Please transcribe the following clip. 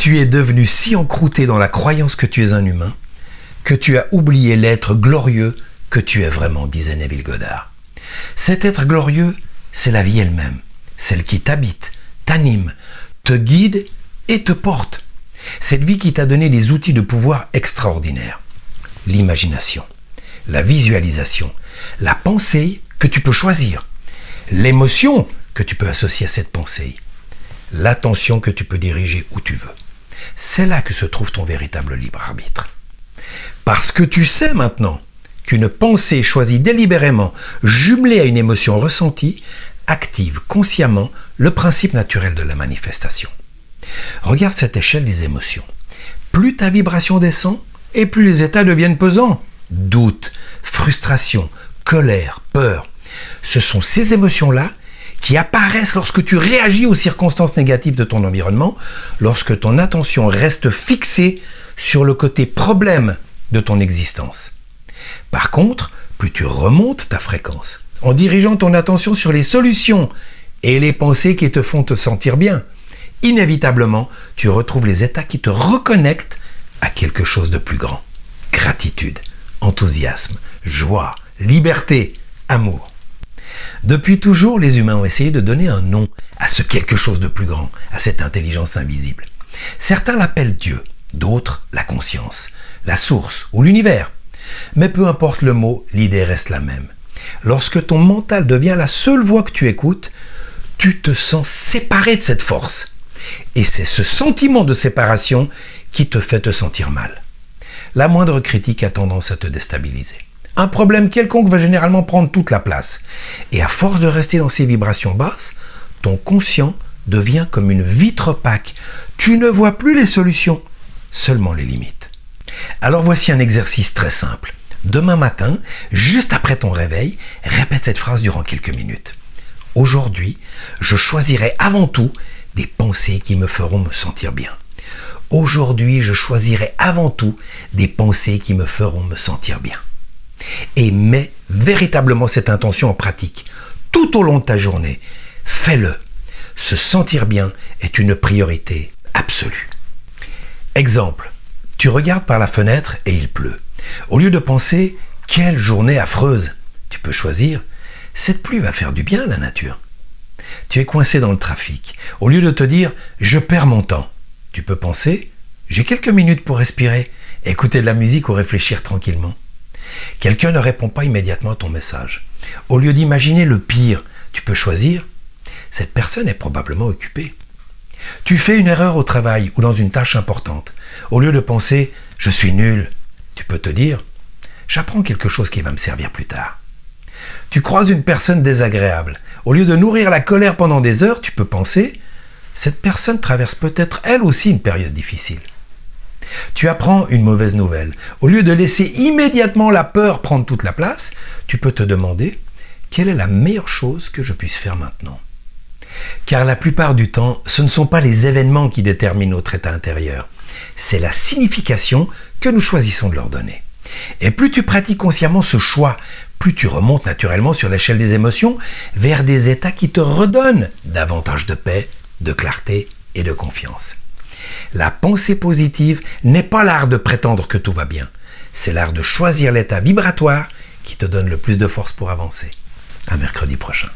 Tu es devenu si encrouté dans la croyance que tu es un humain que tu as oublié l'être glorieux que tu es vraiment, disait Neville Goddard. Cet être glorieux, c'est la vie elle-même, celle qui t'habite, t'anime, te guide et te porte. Cette vie qui t'a donné des outils de pouvoir extraordinaires. L'imagination, la visualisation, la pensée que tu peux choisir, l'émotion que tu peux associer à cette pensée, l'attention que tu peux diriger où tu veux. C'est là que se trouve ton véritable libre arbitre. Parce que tu sais maintenant qu'une pensée choisie délibérément, jumelée à une émotion ressentie, active consciemment le principe naturel de la manifestation. Regarde cette échelle des émotions. Plus ta vibration descend, et plus les états deviennent pesants. Doute, frustration, colère, peur. Ce sont ces émotions-là qui apparaissent lorsque tu réagis aux circonstances négatives de ton environnement, lorsque ton attention reste fixée sur le côté problème de ton existence. Par contre, plus tu remontes ta fréquence, en dirigeant ton attention sur les solutions et les pensées qui te font te sentir bien, inévitablement, tu retrouves les états qui te reconnectent à quelque chose de plus grand. Gratitude, enthousiasme, joie, liberté, amour. Depuis toujours, les humains ont essayé de donner un nom à ce quelque chose de plus grand, à cette intelligence invisible. Certains l'appellent Dieu, d'autres la conscience, la source ou l'univers. Mais peu importe le mot, l'idée reste la même. Lorsque ton mental devient la seule voix que tu écoutes, tu te sens séparé de cette force. Et c'est ce sentiment de séparation qui te fait te sentir mal. La moindre critique a tendance à te déstabiliser. Un problème quelconque va généralement prendre toute la place. Et à force de rester dans ces vibrations basses, ton conscient devient comme une vitre opaque. Tu ne vois plus les solutions, seulement les limites. Alors voici un exercice très simple. Demain matin, juste après ton réveil, répète cette phrase durant quelques minutes. Aujourd'hui, je choisirai avant tout des pensées qui me feront me sentir bien. Aujourd'hui, je choisirai avant tout des pensées qui me feront me sentir bien. Et mets véritablement cette intention en pratique. Tout au long de ta journée, fais-le. Se sentir bien est une priorité absolue. Exemple, tu regardes par la fenêtre et il pleut. Au lieu de penser « quelle journée affreuse », tu peux choisir « cette pluie va faire du bien à la nature ». Tu es coincé dans le trafic. Au lieu de te dire « je perds mon temps », tu peux penser « j'ai quelques minutes pour respirer, écouter de la musique ou réfléchir tranquillement ». Quelqu'un ne répond pas immédiatement à ton message. Au lieu d'imaginer le pire, tu peux choisir « cette personne est probablement occupée ». Tu fais une erreur au travail ou dans une tâche importante. Au lieu de penser « je suis nul », tu peux te dire « j'apprends quelque chose qui va me servir plus tard ». Tu croises une personne désagréable. Au lieu de nourrir la colère pendant des heures, tu peux penser « cette personne traverse peut-être elle aussi une période difficile ». Tu apprends une mauvaise nouvelle. Au lieu de laisser immédiatement la peur prendre toute la place, tu peux te demander « quelle est la meilleure chose que je puisse faire maintenant ?» Car la plupart du temps, ce ne sont pas les événements qui déterminent notre état intérieur. C'est la signification que nous choisissons de leur donner. Et plus tu pratiques consciemment ce choix, plus tu remontes naturellement sur l'échelle des émotions vers des états qui te redonnent davantage de paix, de clarté et de confiance. La pensée positive n'est pas l'art de prétendre que tout va bien. C'est l'art de choisir l'état vibratoire qui te donne le plus de force pour avancer. À mercredi prochain.